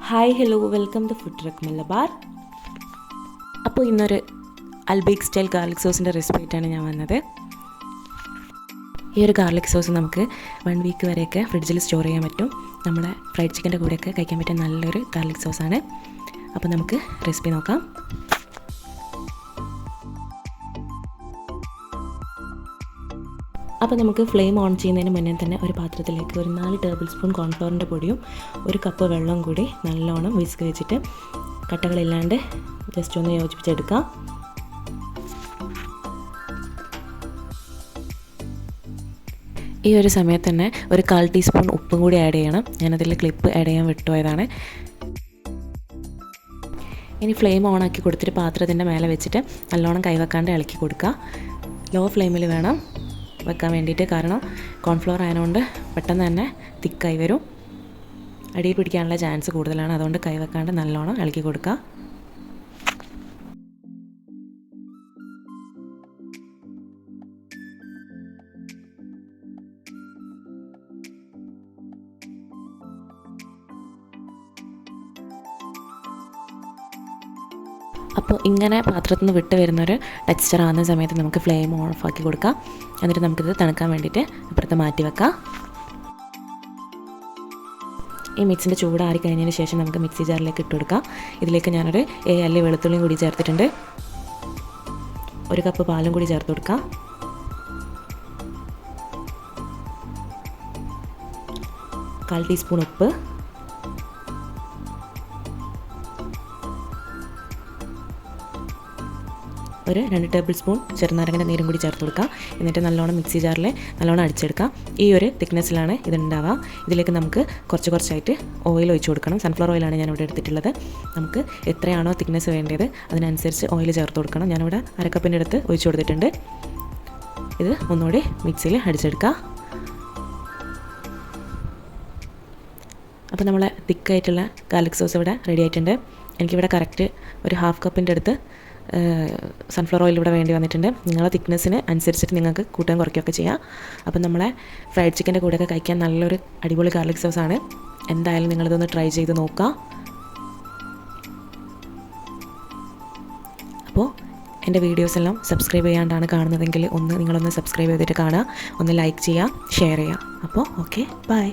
Hi hello welcome to food truck Malabar. അപ്പോൾ ഇന്നൊരു Albaik style garlic സോസിൻ്റെ റെസിപ്പി ആയിട്ടാണ് ഞാൻ വന്നത്. ഈ ഒരു ഗാർലിക് സോസ് നമുക്ക് 1 വീക്ക് വരെയൊക്കെ ഫ്രിഡ്ജിൽ സ്റ്റോർ ചെയ്യാൻ പറ്റും. നമ്മുടെ ഫ്രൈഡ് ചിക്കൻ്റെ കൂടെയൊക്കെ കഴിക്കാൻ പറ്റിയ നല്ലൊരു ഗാർലിക് സോസാണ്. അപ്പോൾ നമുക്ക് റെസിപ്പി നോക്കാം. അപ്പോൾ നമുക്ക് ഫ്ലെയിം ഓൺ ചെയ്യുന്നതിന് മുന്നേ തന്നെ ഒരു പാത്രത്തിലേക്ക് ഒരു 4 ടേബിൾ സ്പൂൺ കോൺഫ്ലവറിൻ്റെ പൊടിയും 1 കപ്പ് വെള്ളം കൂടി നല്ലോണം വിസ്ക് വെച്ചിട്ട് കട്ടകളില്ലാണ്ട് ജസ്റ്റ് ഒന്ന് യോജിപ്പിച്ചെടുക്കാം. ഈ ഒരു സമയത്ത് തന്നെ ഒരു 1/4 ടീസ്പൂൺ ഉപ്പും കൂടി ആഡ് ചെയ്യണം. ഞാനതിൽ ക്ലിപ്പ് ആഡ് ചെയ്യാൻ വിട്ടുപോയതാണ്. ഇനി ഫ്ലെയിം ഓണാക്കി കൊടുത്തിട്ട് പാത്രത്തിൻ്റെ മേലെ വെച്ചിട്ട് നല്ലോണം കൈവെക്കാണ്ട് ഇളക്കി കൊടുക്കുക. ലോ ഫ്ലെയിമിൽ വേണം വെക്കാൻ വേണ്ടിയിട്ട്, കാരണം കോൺഫ്ലവർ ആയതുകൊണ്ട് പെട്ടെന്ന് തന്നെ തിക്കായി വരും, അടിയിൽ പിടിക്കാനുള്ള ചാൻസ് കൂടുതലാണ്. അതുകൊണ്ട് കൈവെക്കാണ്ട് നല്ലോണം ഇളക്കി കൊടുക്കുക. അപ്പോൾ ഇങ്ങനെ പാത്രത്തിൽ നിന്ന് വിട്ട് വരുന്നൊരു ടെക്സ്ചർ ആകുന്ന സമയത്ത് നമുക്ക് ഫ്ലെയിം ഓഫാക്കി കൊടുക്കാം. എന്നിട്ട് നമുക്കിത് തണുക്കാൻ വേണ്ടിയിട്ട് അപ്പുറത്ത് മാറ്റി വെക്കാം. ഈ മിക്സിൻ്റെ ചൂടാറി കഴിഞ്ഞതിന് ശേഷം നമുക്ക് മിക്സി ജാറിലേക്ക് ഇട്ട് കൊടുക്കാം. ഇതിലേക്ക് ഞാനൊരു 7 അല്ലി വെളുത്തുള്ളിയും കൂടി ചേർത്തിട്ടുണ്ട്. 1 കപ്പ് പാലും കൂടി ചേർത്ത് കൊടുക്കാം. കാൽ ടീസ്പൂൺ ഉപ്പ്, ഒരു 2 ടേബിൾ സ്പൂൺ ചെറുനാരങ്ങയുടെ നീരും കൂടി ചേർത്ത് കൊടുക്കുക. എന്നിട്ട് നല്ലോണം മിക്സി ജാറിൽ നല്ലോണം അടിച്ചെടുക്കാം. ഈ ഒരു തിക്നെസ്സിലാണ് ഇതുണ്ടാവുക. ഇതിലേക്ക് നമുക്ക് കുറച്ചായിട്ട് ഓയിൽ ഒഴിച്ച് കൊടുക്കണം. സൺഫ്ലവർ ഓയിലാണ് ഞാനിവിടെ എടുത്തിട്ടുള്ളത്. നമുക്ക് എത്രയാണോ തിക്നെസ് വേണ്ടത് അതിനനുസരിച്ച് ഓയിൽ ചേർത്ത് കൊടുക്കണം. ഞാനിവിടെ 1/2 കപ്പിൻ്റെ അടുത്ത് ഒഴിച്ച് കൊടുത്തിട്ടുണ്ട്. ഇത് ഒന്നുകൂടി മിക്സിയിൽ അടിച്ചെടുക്കുക. അപ്പോൾ നമ്മളെ തിക്കായിട്ടുള്ള ഗാർലിക് സോസ് ഇവിടെ റെഡി ആയിട്ടുണ്ട്. എനിക്കിവിടെ കറക്റ്റ് ഒരു 1/2 കപ്പിൻ്റെ അടുത്ത് സൺഫ്ലവർ ഓയിൽ ഇവിടെ വേണ്ടി വന്നിട്ടുണ്ട്. നിങ്ങളുടെ തിക്നെസ്സിന് അനുസരിച്ചിട്ട് നിങ്ങൾക്ക് കൂട്ടാൻ കുറയ്ക്കുകയൊക്കെ ചെയ്യാം. അപ്പം നമ്മളെ ഫ്രൈഡ് ചിക്കൻ്റെ കൂടെയൊക്കെ കഴിക്കാൻ നല്ലൊരു അടിപൊളി ഗാർലിക് സോസാണ്. എന്തായാലും നിങ്ങളിതൊന്ന് ട്രൈ ചെയ്ത് നോക്കുക. അപ്പോൾ എൻ്റെ വീഡിയോസ് എല്ലാം സബ്സ്ക്രൈബ് ചെയ്യാണ്ടാണ് കാണുന്നതെങ്കിൽ നിങ്ങളൊന്ന് സബ്സ്ക്രൈബ് ചെയ്തിട്ട് കാണുക, ഒന്ന് ലൈക്ക് ചെയ്യുക, ഷെയർ ചെയ്യുക. അപ്പോൾ ഓക്കെ, ബൈ.